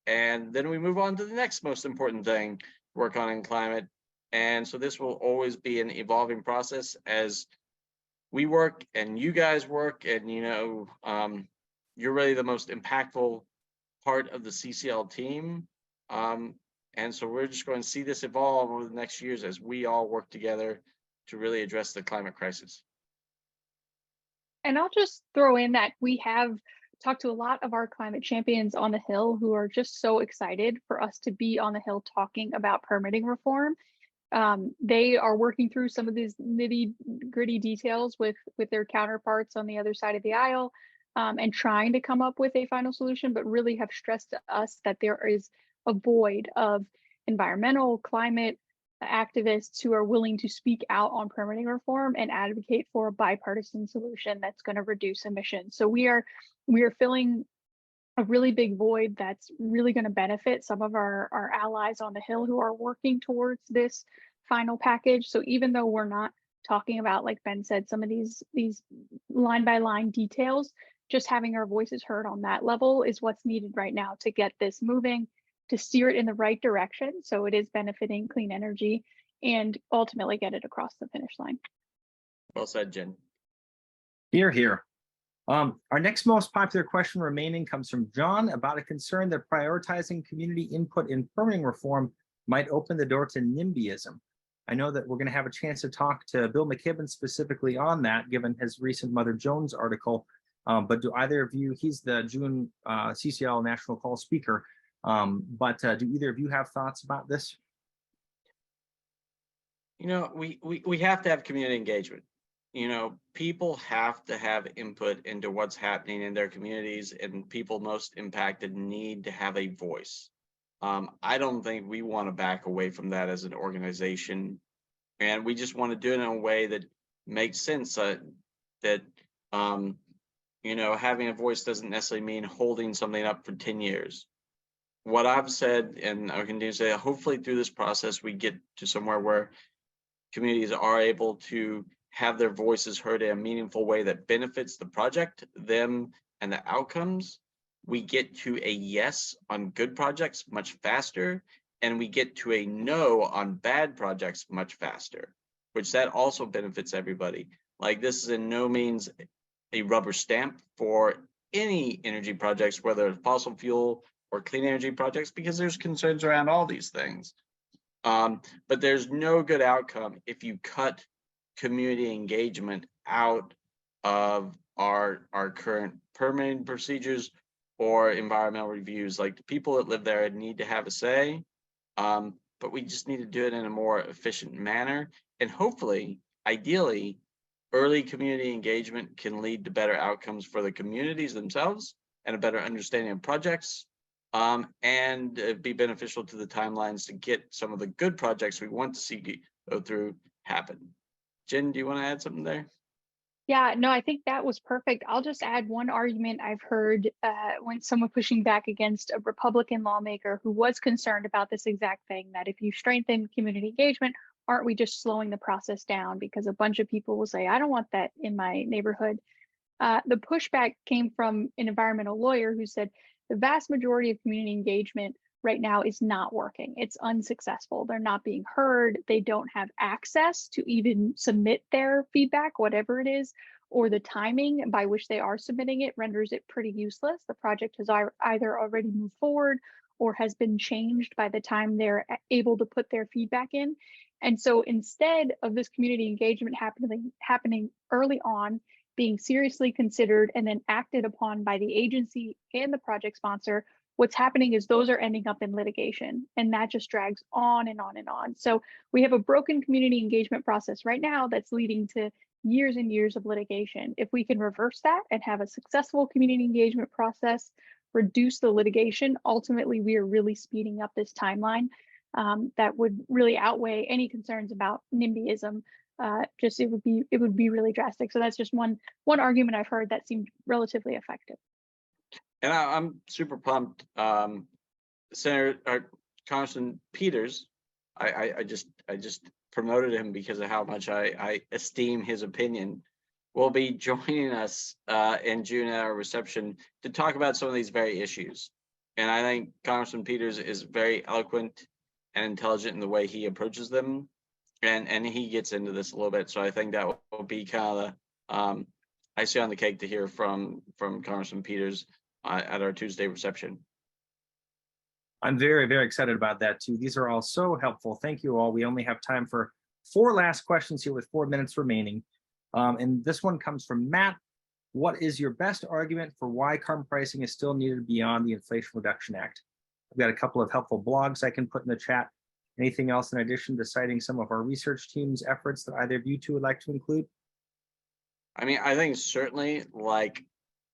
And then we move on to the next most important thing, work on in climate. And so this will always be an evolving process as we work and you guys work. And, you know, you're really the most impactful part of the CCL team. And so we're just going to see this evolve over the next years as we all work together to really address the climate crisis. And I'll just throw in that we have talked to a lot of our climate champions on the Hill who are just so excited for us to be on the Hill talking about permitting reform. They are working through some of these nitty-gritty details with their counterparts on the other side of the aisle, and trying to come up with a final solution, but really have stressed to us that there is a void of environmental, climate, activists who are willing to speak out on permitting reform and advocate for a bipartisan solution that's going to reduce emissions. So we are filling a really big void that's really going to benefit some of our allies on the Hill who are working towards this final package. So even though we're not talking about, like Ben said, some of these line by line details, just having our voices heard on that level is what's needed right now to get this moving, to steer it in the right direction so it is benefiting clean energy and ultimately get it across the finish line. Well said, Jen. Here, here. Our next most popular question remaining comes from John about a concern that prioritizing community input in permitting reform might open the door to NIMBYism. I know that we're going to have a chance to talk to Bill McKibben specifically on that, given his recent Mother Jones article. But do either of you, he's the June CCL National Call speaker, but do either of you have thoughts about this? You know, we have to have community engagement. You know, people have to have input into what's happening in their communities, and people most impacted need to have a voice. I don't think we want to back away from that as an organization, and we just want to do it in a way that makes sense. That you know, having a voice doesn't necessarily mean holding something up for 10 years. What I've said, and I continue to say, hopefully through this process, we get to somewhere where communities are able to have their voices heard in a meaningful way that benefits the project, them, and the outcomes. We get to a yes on good projects much faster, and we get to a no on bad projects much faster, which that also benefits everybody. Like, this is in no means a rubber stamp for any energy projects, whether it's fossil fuel or clean energy projects, because there's concerns around all these things. But there's no good outcome if you cut community engagement out of our current permitting procedures or environmental reviews. Like, the people that live there need to have a say, but we just need to do it in a more efficient manner. And hopefully, ideally, early community engagement can lead to better outcomes for the communities themselves and a better understanding of projects, and be beneficial to the timelines to get some of the good projects we want to see go through happen. Jen, do you want to add something there? Yeah, no, I think that was perfect. I'll just add one argument I've heard when someone pushing back against a Republican lawmaker who was concerned about this exact thing, that if you strengthen community engagement, aren't we just slowing the process down? Because a bunch of people will say, I don't want that in my neighborhood. The pushback came from an environmental lawyer who said the vast majority of community engagement right now is not working. It's unsuccessful. They're not being heard. They don't have access to even submit their feedback, whatever it is, or the timing by which they are submitting it renders it pretty useless. The project has either already moved forward or has been changed by the time they're able to put their feedback in. And so instead of this community engagement happening early on, being seriously considered and then acted upon by the agency and the project sponsor, what's happening is those are ending up in litigation, and that just drags on and on and on. So we have a broken community engagement process right now that's leading to years and years of litigation. If we can reverse that and have a successful community engagement process, reduce the litigation, ultimately we are really speeding up this timeline that would really outweigh any concerns about NIMBYism. It would be really drastic. So that's just one argument I've heard that seemed relatively effective. And I'm super pumped. Congressman Peters, I just promoted him because of how much I esteem his opinion, will be joining us in June at our reception to talk about some of these very issues. And I think Congressman Peters is very eloquent and intelligent in the way he approaches them, and he gets into this a little bit. So I think that will be kind of the icing on the cake to hear from Congressman Peters at our Tuesday reception. I'm very, very excited about that too. These are all so helpful. Thank you all. We only have time for 4 last questions here with 4 minutes remaining. And this one comes from Matt. What is your best argument for why carbon pricing is still needed beyond the Inflation Reduction Act? I've got a couple of helpful blogs I can put in the chat. Anything else in addition to citing some of our research team's efforts that either of you two would like to include? I mean, I think certainly, like,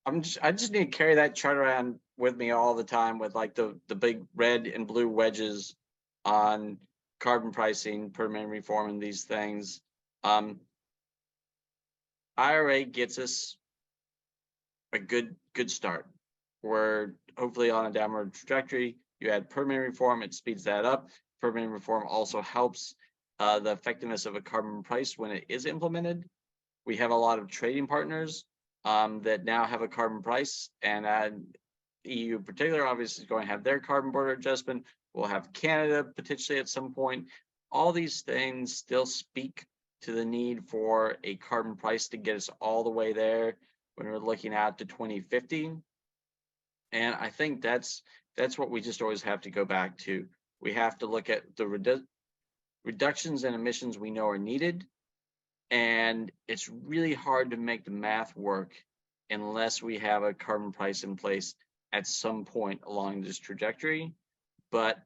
I just need to carry that chart around with me all the time with like the big red and blue wedges on carbon pricing, permanent reform, and these things. IRA gets us a good start. We're hopefully on a downward trajectory. You add permanent reform, it speeds that up. Permanent reform also helps the effectiveness of a carbon price when it is implemented. We have a lot of trading partners that now have a carbon price, and the EU in particular obviously is going to have their carbon border adjustment. We'll have Canada potentially at some point. All these things still speak to the need for a carbon price to get us all the way there when we're looking out to 2050. And I think that's what we just always have to go back to. We have to look at the reductions in emissions we know are needed. And it's really hard to make the math work unless we have a carbon price in place at some point along this trajectory. But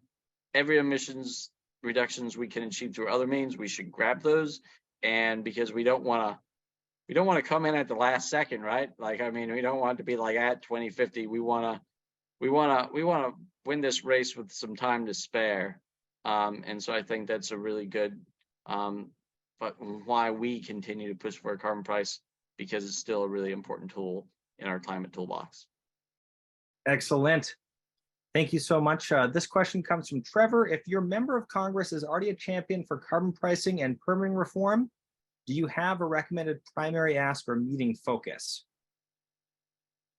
every emissions reductions we can achieve through other means, we should grab those. And because we don't want to come in at the last second, right? Like, I mean, we don't want to be like at 2050. We want to win this race with some time to spare. And so I think that's a really good, but why we continue to push for a carbon price, because it's still a really important tool in our climate toolbox. Excellent. Thank you so much. This question comes from Trevor. If your member of Congress is already a champion for carbon pricing and permitting reform, do you have a recommended primary ask or meeting focus?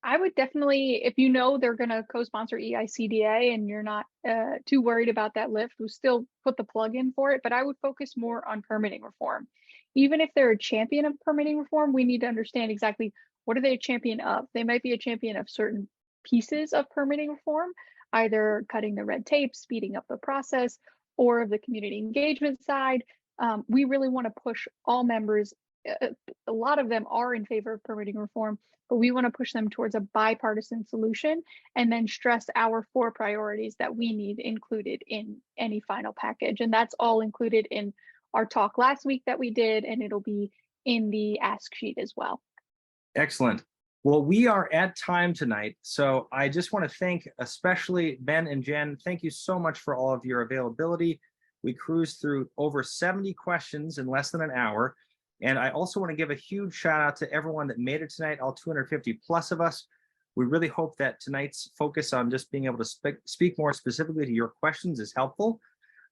I would definitely, if you know they're going to co-sponsor EICDA and you're not too worried about that lift, we'll still put the plug in for it. But I would focus more on permitting reform. Even if they're a champion of permitting reform, we need to understand exactly what are they a champion of. They might be a champion of certain pieces of permitting reform, either cutting the red tape, speeding up the process, or of the community engagement side. We really want to push all members. A lot of them are in favor of permitting reform, but we want to push them towards a bipartisan solution and then stress our 4 priorities that we need included in any final package. And that's all included in our talk last week that we did, and it'll be in the ask sheet as well. Excellent. Well, we are at time tonight, so I just want to thank especially Ben and Jen. Thank you so much for all of your availability. We cruised through over 70 questions in less than an hour. And I also want to give a huge shout out to everyone that made it tonight, all 250 plus of us. We really hope that tonight's focus on just being able to speak more specifically to your questions is helpful.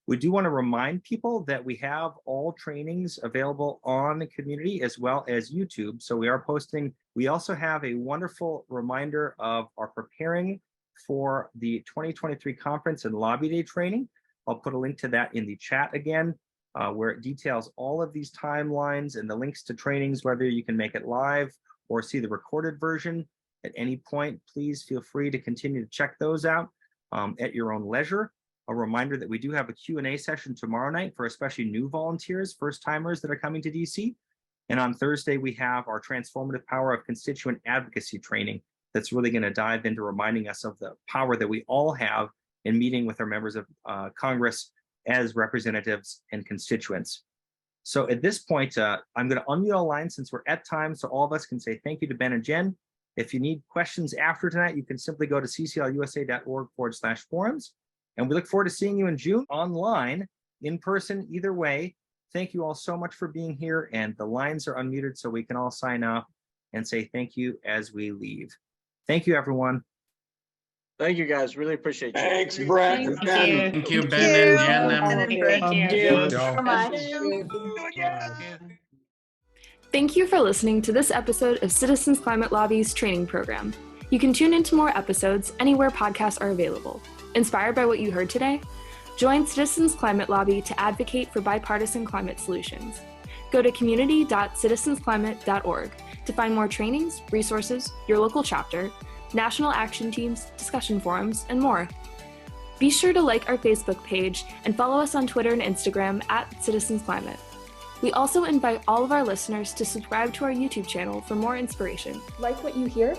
We do want to remind people that we have all trainings available on the community as well as YouTube. So we are posting. We also have a wonderful reminder of our preparing for the 2023 conference and lobby day training. I'll put a link to that in the chat again, where it details all of these timelines and the links to trainings, whether you can make it live or see the recorded version at any point. Please feel free to continue to check those out at your own leisure. A reminder that we do have a Q&A session tomorrow night for especially new volunteers, first timers that are coming to DC. And on Thursday, we have our transformative power of constituent advocacy training that's really going to dive into reminding us of the power that we all have in meeting with our members of Congress as representatives and constituents. So at this point, I'm going to unmute all lines since we're at time, so all of us can say thank you to Ben and Jen. If you need questions after tonight, you can simply go to cclusa.org/forums. And we look forward to seeing you in June online, in person, either way. Thank you all so much for being here. And the lines are unmuted so we can all sign off and say thank you as we leave. Thank you, everyone. Thank you, guys. Really appreciate you. Thanks, Brett. Thank you, Ben and Jen. Thank you so much. Thank you for listening to this episode of Citizens Climate Lobby's training program. You can tune into more episodes anywhere podcasts are available. Inspired by what you heard today? Join Citizens Climate Lobby to advocate for bipartisan climate solutions. Go to community.citizensclimate.org to find more trainings, resources, your local chapter, national action teams, discussion forums, and more. Be sure to like our Facebook page and follow us on Twitter and Instagram @CitizensClimate. We also invite all of our listeners to subscribe to our YouTube channel for more inspiration. Like what you hear?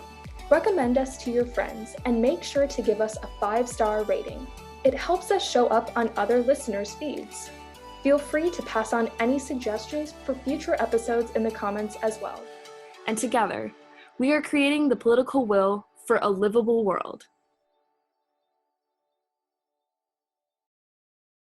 Recommend us to your friends and make sure to give us a 5-star rating. It helps us show up on other listeners' feeds. Feel free to pass on any suggestions for future episodes in the comments as well. And together, we are creating the political will for a livable world.